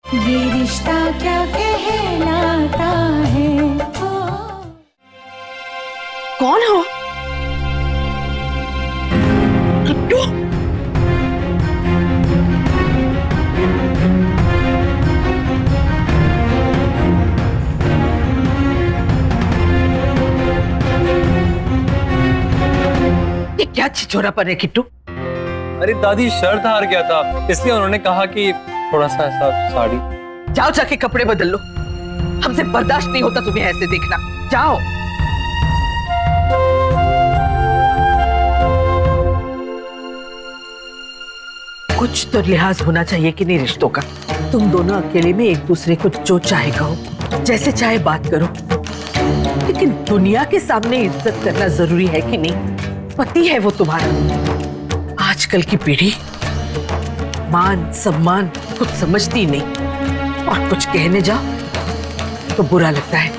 ये रिश्ता क्या कहलाता है। कौन हो? किट्टू? ये क्या छिछोरापन है किट्टू? अरे दादी शर्त हार गया था, इसलिए उन्होंने कहा कि थोड़ा सा ऐसा साड़ी। जाओ जाके कपड़े बदल लो, हमसे बर्दाश्त नहीं होता तुम्हें ऐसे देखना। जाओ। कुछ तो लिहाज होना चाहिए कि नहीं रिश्तों का। तुम दोनों अकेले में एक दूसरे को जो चाहे कहो, जैसे चाहे बात करो, लेकिन दुनिया के सामने इज्जत करना जरूरी है कि नहीं? पति है वो तुम्हारा। आजकल की पीढ़ी मान सम्मान कुछ समझती नहीं, और कुछ कहने जाओ तो बुरा लगता है।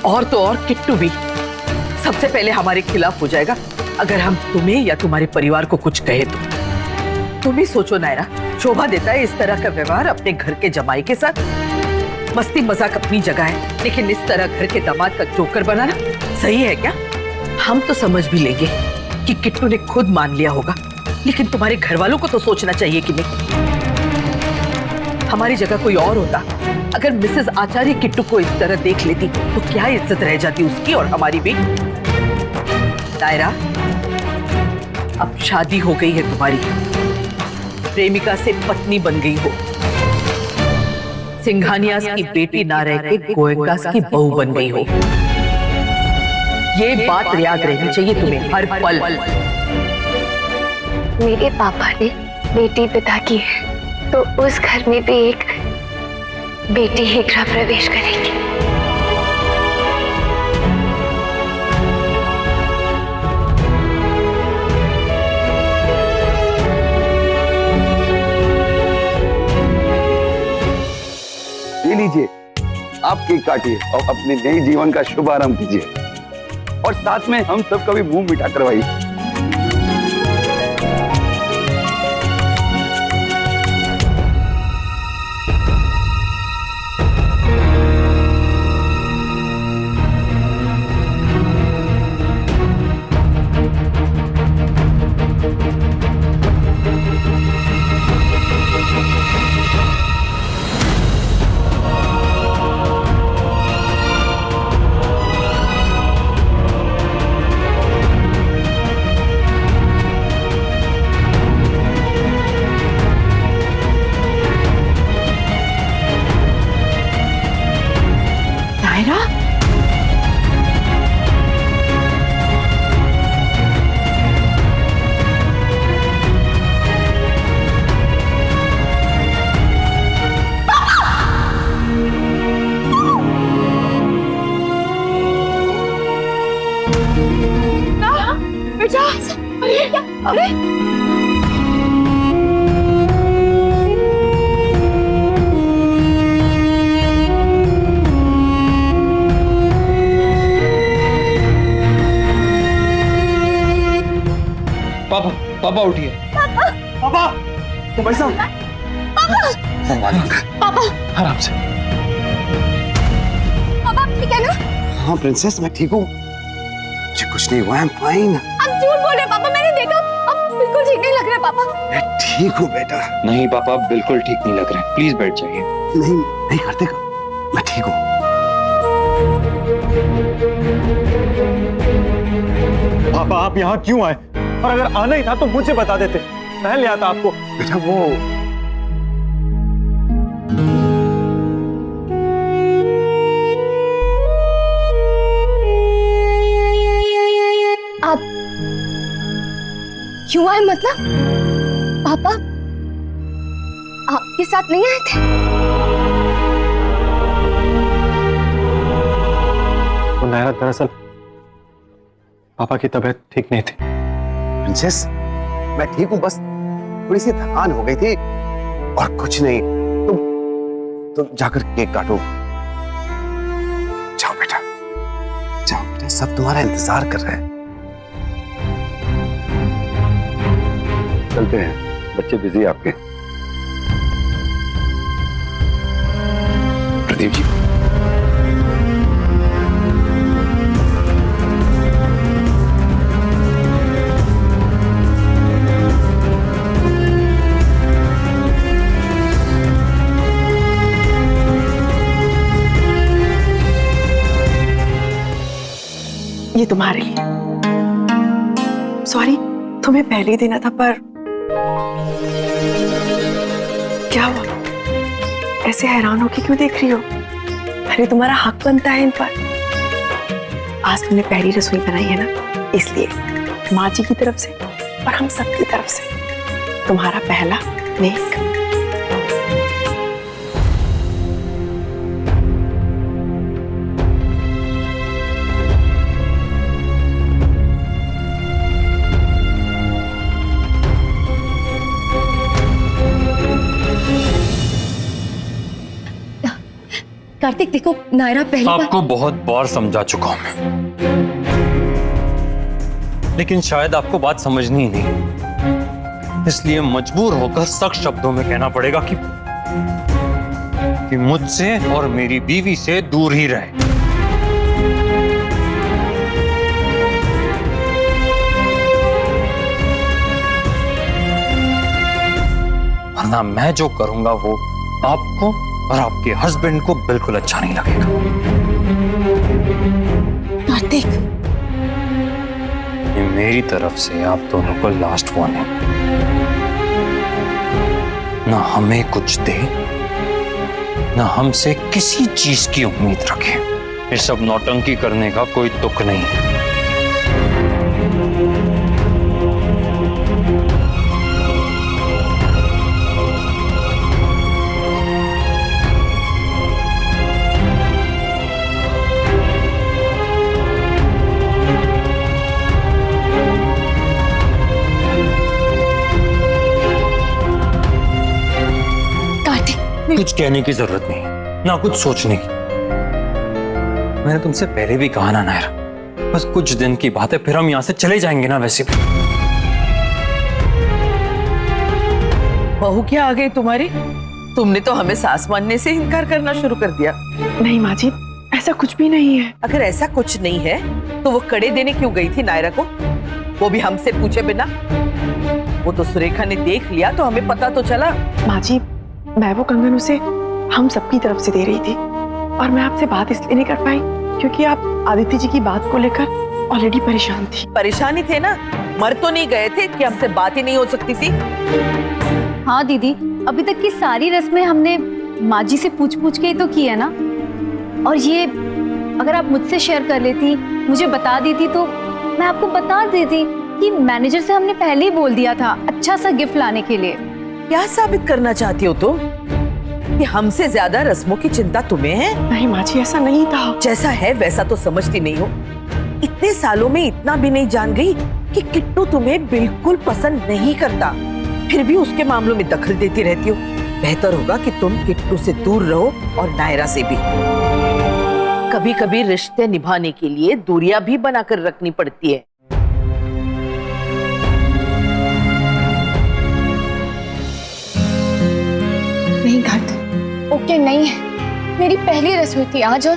और तो और किट्टू भी सबसे पहले हमारे खिलाफ हो जाएगा अगर हम तुम्हें या तुम्हारे परिवार को कुछ कहे तो। तुम ही सोचो नायरा, शोभा देता है इस तरह का व्यवहार अपने घर के जमाई के साथ? मस्ती मजाक अपनी जगह है, लेकिन इस तरह घर के दामाद का जोकर बनाना सही है क्या? हम तो समझ भी लेंगे कि किट्टू ने खुद मान लिया होगा, लेकिन तुम्हारे घर वालों को तो सोचना चाहिए कि नहीं? हमारी जगह कोई और होता, अगर मिसेस आचार्य किट्टू को इस तरह देख लेती तो क्या इज्जत रह जाती उसकी और हमारी भी। नायरा, अब शादी हो गई है तुम्हारी, प्रेमिका से पत्नी बन गई हो, सिंघानियास की बेटी ना रह के गोयंकास की बहू बन गई हो। ये बात याद रहनी चाहिए तुम्हें हर पल। मेरे पापा ने बेटी पिता की है, तो उस घर में भी एक बेटी ही गृह प्रवेश करेगी। ये लीजिए, आप केक काटिए और अपने नए जीवन का शुभारंभ कीजिए, और साथ में हम सबका भी मुंह मीठा करवाइए। अरे पापा, पापा उठिए। पापा, तो भाई साहब। पापा, आराम से। पापा ठीक है ना? हाँ प्रिंसेस, मैं ठीक हूँ, मुझे कुछ नहीं हुआ, आई एम फाइन। आप झूठ बोल रहे हैं पापा, मैंने देखा, आप बिल्कुल ठीक नहीं लग रहे पापा। मैं ठीक हूँ बेटा। नहीं पापा, आप बिल्कुल ठीक नहीं लग रहे, प्लीज बैठ जाइए। नहीं नहीं करते, मैं ठीक हूँ। पापा, आप यहाँ क्यों आए? और अगर आना ही था तो मुझे बता देते, मैं ले आता आपको। बेटा वो आप क्यों आए? मतलब पापा आपके साथ नहीं आए थे? तो नायरा, दरअसल पापा की तबीयत ठीक नहीं थी। प्रिंसेस, मैं ठीक हूँ, बस थोड़ी सी थकान हो गई थी और कुछ नहीं। तुम जाकर केक काटो। जाओ बेटा, जाओ बेटा, सब तुम्हारा इंतजार कर रहे हैं। चलते हैं, बच्चे बिजी आपके। प्रदीप जी। ये तुम्हारे लिए। सॉरी, तुम्हें पहले ही देना था, पर क्या हुआ? ऐसे हैरान होके क्यों देख रही हो? अरे तुम्हारा हक बनता है इन पर। आज तुमने पहली रसोई बनाई है ना, इसलिए माँ जी की तरफ से और हम सबकी तरफ से तुम्हारा पहला नेक। कार्तिक देखो, नायरा पहली बार। आपको बहुत बार समझा चुका हूं मैं, लेकिन शायद आपको बात समझनी ही नहीं, इसलिए मजबूर होकर सख्त शब्दों में कहना पड़ेगा कि मुझसे और मेरी बीवी से दूर ही रहे। वरना मैं जो करूंगा वो आपको और आपके हस्बैंड को बिल्कुल अच्छा नहीं लगेगा। कार्तिक, ये मेरी तरफ से आप दोनों को लास्ट वार्निंग। ना हमें कुछ दे, ना हमसे किसी चीज की उम्मीद रखे। ये सब नौटंकी करने का कोई तुक नहीं है। कुछ कहने की जरूरत नहीं, ना कुछ सोचने की। मैंने तुमसे पहले भी कहा ना नायरा, बस कुछ दिन की बात है, फिर हम यहां से चले जाएंगे ना। वैसे भी बहू क्या आ गई तुम्हारी? तुमने तो हमें सास मानने से इनकार करना शुरू कर दिया। नहीं माँ जी, ऐसा कुछ भी नहीं है। अगर ऐसा कुछ नहीं है तो वो कड़े देने क्यों गई थी नायरा को, वो भी हमसे पूछे बिना? वो तो सुरेखा ने देख लिया तो हमें पता तो चला। माँ जी, मैं वो कंगन उसे हम सबकी तरफ से दे रही थी, और मैं आपसे बात इसलिए नहीं कर पाई क्योंकि आप आदित्य जी की बात को लेकर ऑलरेडी परेशान थी। परेशानी थे ना, मर तो नहीं गए थे कि हमसे बात ही नहीं हो सकती थी। हाँ दीदी, अभी तक की सारी रस्में हमने माँ जी से पूछ पूछ के ही तो की है ना। और ये अगर आप मुझसे शेयर कर लेती, मुझे बता देती, तो मैं आपको बता देती कि मैनेजर से हमने पहले ही बोल दिया था अच्छा सा गिफ्ट लाने के लिए। क्या साबित करना चाहती हो तुम कि हमसे ज्यादा रस्मों की चिंता तुम्हें है? नहीं माँ जी, ऐसा नहीं था। जैसा है वैसा तो समझती नहीं हो। इतने सालों में इतना भी नहीं जान गई कि किट्टू तुम्हें बिल्कुल पसंद नहीं करता, फिर भी उसके मामलों में दखल देती रहती हो। बेहतर होगा कि तुम किट्टू से दूर रहो, और नायरा से भी। कभी कभी रिश्ते निभाने के लिए दूरियां भी बनाकर रखनी पड़ती है। नहीं कार्तिक, ओके नहीं है। मेरी पहली रसोई थी आज, और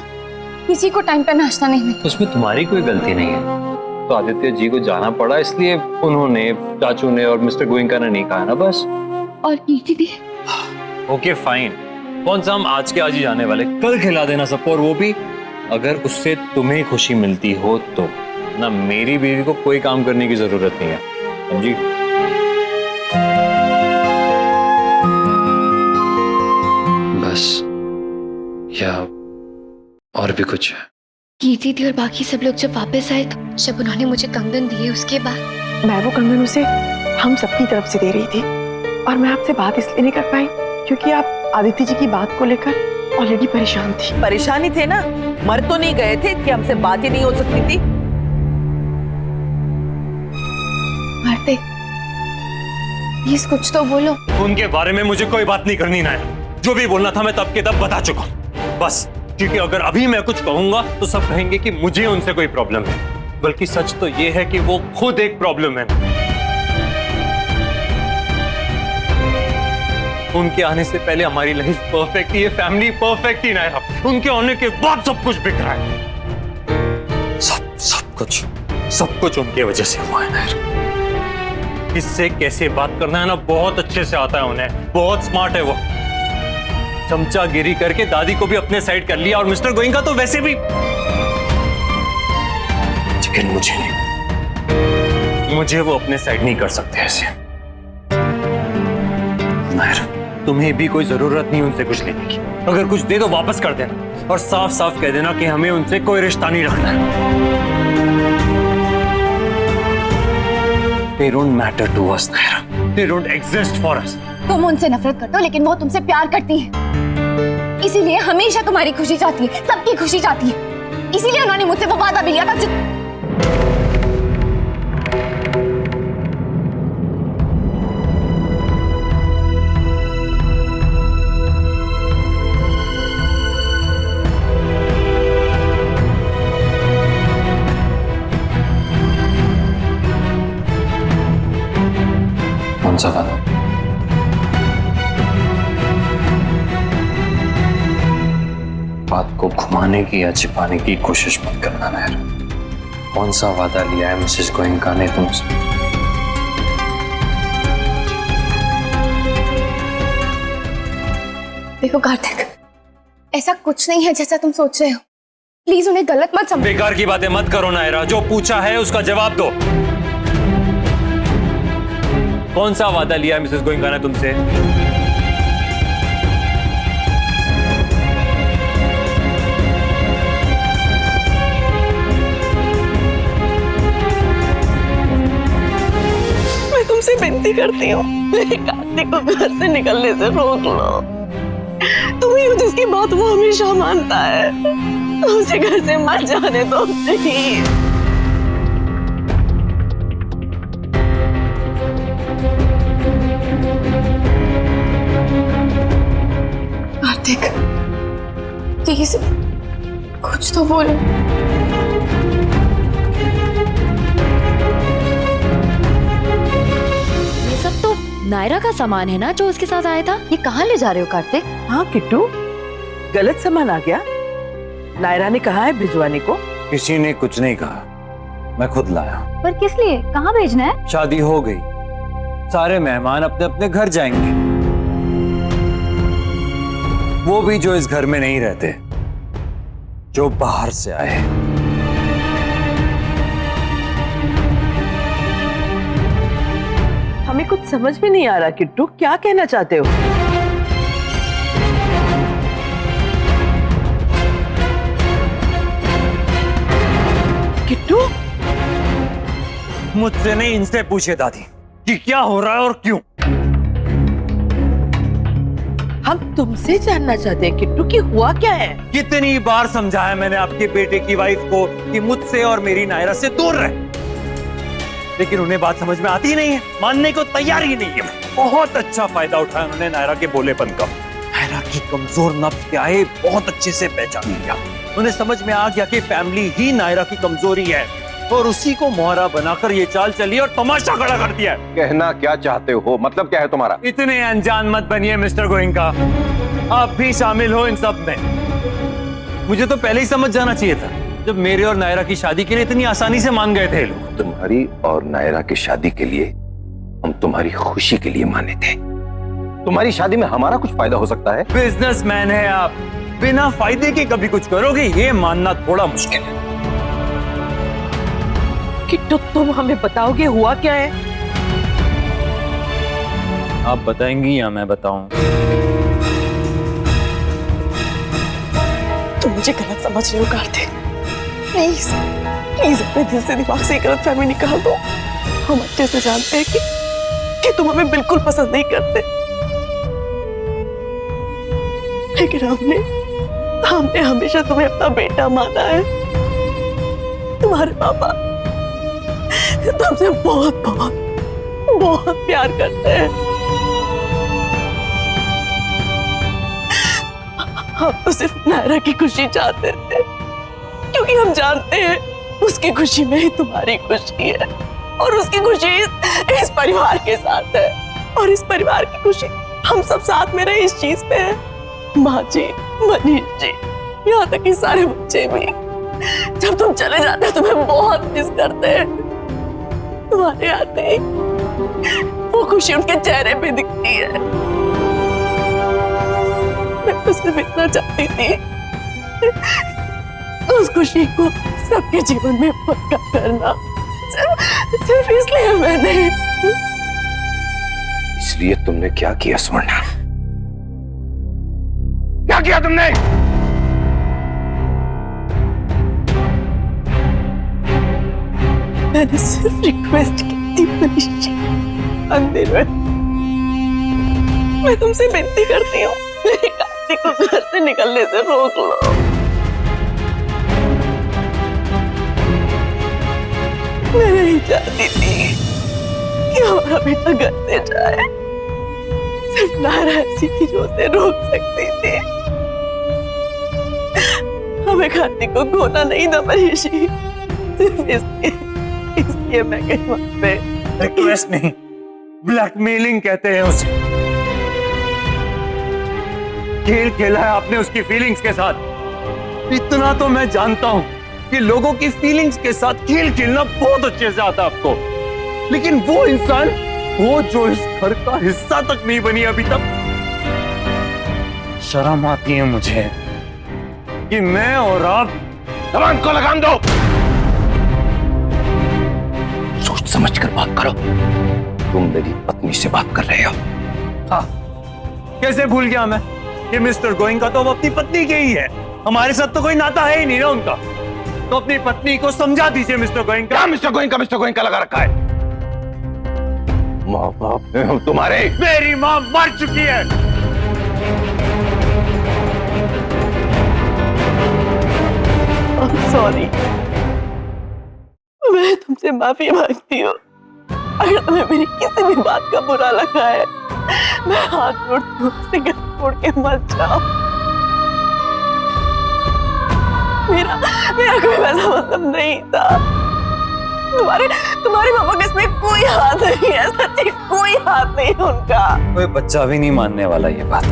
किसी को टाइम पर नाश्ता नहीं मिला। उसमें तुम्हारी कोई गलती नहीं है। तो आदित्य जी को जाना पड़ा, इसलिए उन्होंने, चाचू ने और मिस्टर गोयनका ने नहीं कहा ना, बस। और कीर्ति दी। ओके फाइन, कौन सा हम आज के आज ही जाने वाले, कल खिला देना सबको, और वो भी अगर उससे तुम्हें खुशी मिलती हो तो। ना मेरी बीवी को कोई काम करने की जरूरत नहीं है, समझी? बस, या और भी कुछ है? कीर्ति थी और बाकी सब लोग जब वापस आए, तो जब उन्होंने मुझे कंगन दिए, उसके बाद मैं वो कंगन उसे हम सबकी तरफ से दे रही थी, और मैं आपसे बात इसलिए नहीं कर पाई क्योंकि आप आदित्य जी की बात को लेकर ऑलरेडी परेशान थी। परेशानी थे ना, मर तो नहीं गए थे कि हमसे बात ही नहीं हो सकती थी। कार्तिक, प्लीज कुछ तो बोलो। उनके बारे में मुझे कोई बात नहीं करनी ना। जो भी बोलना था मैं तब के तब बता चुका हूं, बस। क्योंकि अगर अभी मैं कुछ कहूंगा तो सब कहेंगे कि मुझे उनसे कोई प्रॉब्लम है, बल्कि सच तो ये है कि वो खुद एक प्रॉब्लम है। उनके आने से पहले हमारी लाइफ परफेक्ट थी, ये फैमिली परफेक्ट थी नायरा। उनके आने के बाद सब कुछ बिगड़ा है। सब कुछ उनके वजह से हुआ है नायरा। किससे कैसे बात करना है ना बहुत अच्छे से आता है उन्हें, बहुत स्मार्ट है वो। चमचागिरी करके दादी को भी अपने साइड कर लिया और मिस्टर गोइंका तो वैसे भी। लेकिन मुझे नहीं, मुझे वो अपने साइड नहीं कर सकते ऐसे। नायरा, तुम्हें भी कोई जरूरत नहीं उनसे कुछ लेने की। अगर कुछ दे तो वापस कर देना और साफ साफ कह देना कि हमें उनसे कोई रिश्ता नहीं रखना है। They don't matter to us, Naira. They don't exist for us। तुम उनसे नफरत करते हो लेकिन वो तुमसे प्यार करती है, इसीलिए हमेशा तुम्हारी खुशी चाहती है, सबकी खुशी चाहती है। इसीलिए उन्होंने मुझसे वो वादा भी लिया था। कौन सा वादा? बात को घुमाने की या छिपाने की कोशिश मत करना नायरा। कौन सा वादा लिया है मिसेस गोइंका ने तुमसे? देखो कार्तिक, ऐसा कुछ नहीं है जैसा तुम सोच रहे हो। प्लीज उन्हें गलत मत समझो। बेकार की बातें मत करो नायरा, जो पूछा है उसका जवाब दो। कौन सा वादा लिया है मिसेस गोइंका ने तुमसे? मैं तुमसे विनती करती हूँ, मेरे कार्तिक को घर से निकलने से रोक लो। तुम ही हो जिसकी बात वो हमेशा मानता है, उसे घर से मत जाने दो प्लीज। कार्तिक प्लीज कुछ तो बोलो। ये सब तो नायरा का सामान है ना जो उसके साथ आया था। ये कहाँ ले जा रहे हो कार्तिक? हाँ किट्टू, गलत सामान आ गया। नायरा ने कहा है भिजवाने को। किसी ने कुछ नहीं कहा, मैं खुद लाया। पर किस लिए? कहाँ भेजना है? शादी हो गई, सारे मेहमान अपने अपने घर जाएंगे, वो भी जो इस घर में नहीं रहते, जो बाहर से आए। हमें कुछ समझ में नहीं आ रहा किट्टू, क्या कहना चाहते हो? किट्टू, मुझसे नहीं, इनसे पूछे दादी कि क्या हो रहा है और क्यों। हम तुमसे जानना चाहते हैं किट्टू कि हुआ क्या है। कितनी बार समझाया मैंने आपके बेटे की वाइफ को कि मुझसे और मेरी नायरा से दूर रहे, लेकिन उन्हें बात समझ में आती नहीं है, मानने को तैयार ही नहीं है। बहुत अच्छा फायदा उठाया उन्होंने नायरा के भोलेपन का। नायरा की कमजोर नब्ज क्या है बहुत अच्छे से पहचान लिया। उन्हें समझ में आ गया कि फैमिली ही नायरा की कमजोरी है और उसी को मोहरा बनाकर ये चाल चली और तमाशा खड़ा कर दिया। कहना क्या चाहते हो, मतलब क्या है तुम्हारा? इतने अनजान मत बनिए मिस्टर गोइंका, आप भी शामिल हो इन सब में। मुझे तो पहले ही समझ जाना चाहिए था जब मेरे और नायरा की शादी के लिए इतनी आसानी से मान गए थे लोग। तुम्हारी और नायरा की शादी के लिए हम तुम्हारी खुशी के लिए माने थे। तुम्हारी शादी में हमारा कुछ फायदा हो सकता है? बिजनेसमैन है आप, बिना फायदे के कभी कुछ करोगे ये मानना थोड़ा मुश्किल है। किट्टू तुम हमें बताओगे हुआ क्या है? आप बताएंगी या मैं बताऊं? तुम मुझे गलत समझ रहे हो कार्तिक, प्लीज प्लीज अपने दिल से दिमाग से गलत फहमी निकाल दो। हम अच्छे से जानते हैं कि तुम हमें बिल्कुल पसंद नहीं करते, लेकिन हमने हमेशा तुम्हें अपना बेटा माना है। तुम्हारे पापा तुमसे बहुत बहुत बहुत प्यार करते हैं। हम तो सिर्फ नायरा की खुशी चाहते थे, क्योंकि हम जानते हैं उसकी खुशी में ही तुम्हारी खुशी है और उसकी खुशी इस परिवार के साथ है और इस परिवार की खुशी हम सब साथ में रहे इस चीज पे हैं। माँ जी, मनीष जी, यहाँ तक कि सारे बच्चे भी। जब तुम चले जाते हो तुम्हें बहुत मिस करते हैं। तुम्हारे आते ही वो खुशी उनके चेहरे पे दिखती है। मैं तो सिर्फ इतना चाहती थी, उस खुशी को सबके जीवन में पक्का करना। सिर्फ इसलिए मैंने। इसलिए तुमने क्या किया स्वर्णा? क्या किया तुमने? मैंने सिर्फ रिक्वेस्ट की थी मनीष जी, अंदर मैं तुमसे विनती करती हूँ, मेरी काशी को घर से निकलने से रोक लो। मैं नहीं चाहती थी कि हमारा बेटा घर से जाए। सिर्फ नायरा ऐसी थी जो उसे रोक सकती थी। हमें खाती को खोना नहीं था मनीष जी, सिर्फ इसलिए मैं गई वहां पे। रिक्वेस्ट नहीं, ब्लैकमेलिंग कहते हैं उसे। खेल खेला है आपने उसकी फीलिंग्स के साथ। इतना तो मैं जानता हूं कि लोगों की फीलिंग्स के साथ खेल खेलना बहुत अच्छे से आता है आपको, लेकिन वो इंसान, वो जो इस घर का हिस्सा तक नहीं बनी अभी तक। शर्म आती है मुझे कि मैं और आप। जबान को लगाम दो। सोच समझ कर बात करो। तुम मेरी पत्नी से बात कर रहे हो। हाँ, कैसे भूल गया मैं कि मिस्टर गोइंका तो वो अपनी पत्नी के ही है। हमारे साथ तो कोई नाता है ही नहीं ना उनका। तो अपनी पत्नी को समझा दीजिए मिस्टर गोइंका। क्या मिस्टर गोइंका लगा रखा है? माँ बाप हैं हम तुम्हारे। मेरी माँ मर चुकी है। सॉरी, मैं तुमसे माफी मांगती हूँ। अगर तुम्हें मेरी किसी भी बात का बुरा लगा है, मैं हाथ जोड़ती हूँ, उससे गले तोड़ के मत जाओ। मेरा कोई वैसा मतलब नहीं था। तुम्हारे पापा का इसमें कोई हाथ नहीं है, सच्ची कोई हाथ नहीं है उनका। कोई बच्चा भी नहीं मानने वाला ये बात।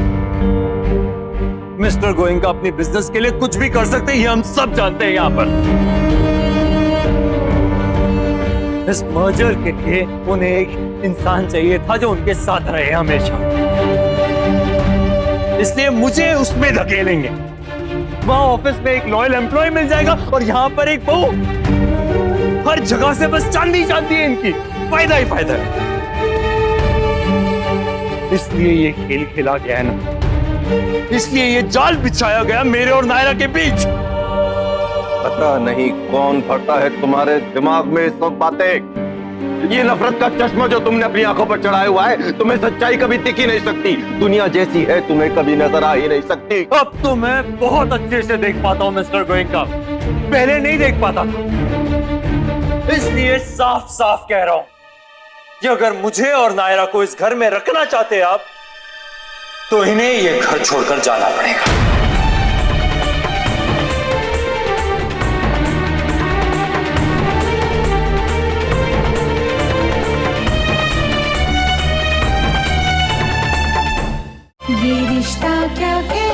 मिस्टर गोइंका अपनी बिजनेस के लिए कुछ भी कर सकते हैं, ये हम सब जानते हैं यहाँ पर। इस मर्जर के लिए उन्हें एक इंसान चाहिए था जो उनके साथ रहे हमेशा, इसलिए मुझे उसमें धकेलेंगे। वहां ऑफिस में एक लॉयल एम्प्लॉय मिल जाएगा और यहाँ पर एक बहू। हर जगह से बस चांदी चांदी है इनकी, फायदा ही फायदा है। इसलिए ये खेल खेला गया है ना, इसलिए ये जाल बिछाया गया मेरे और नायरा के बीच। पता नहीं कौन भरता है तुम्हारे दिमाग में इस वक्त बातें। ये नफरत का चश्मा जो तुमने अपनी आंखों पर चढ़ाया हुआ है, तुम्हें सच्चाई कभी दिख ही नहीं सकती। दुनिया जैसी है तुम्हें कभी नजर आ ही नहीं सकती। अब तो मैं बहुत अच्छे से देख पाता हूँ मिस्टर गोइंका, पहले नहीं देख पाता था। इसलिए साफ साफ कह रहा हूं कि अगर मुझे और नायरा को इस घर में रखना चाहते आप, तो इन्हें ये घर छोड़कर जाना पड़ेगा। ये रिश्ता क्या है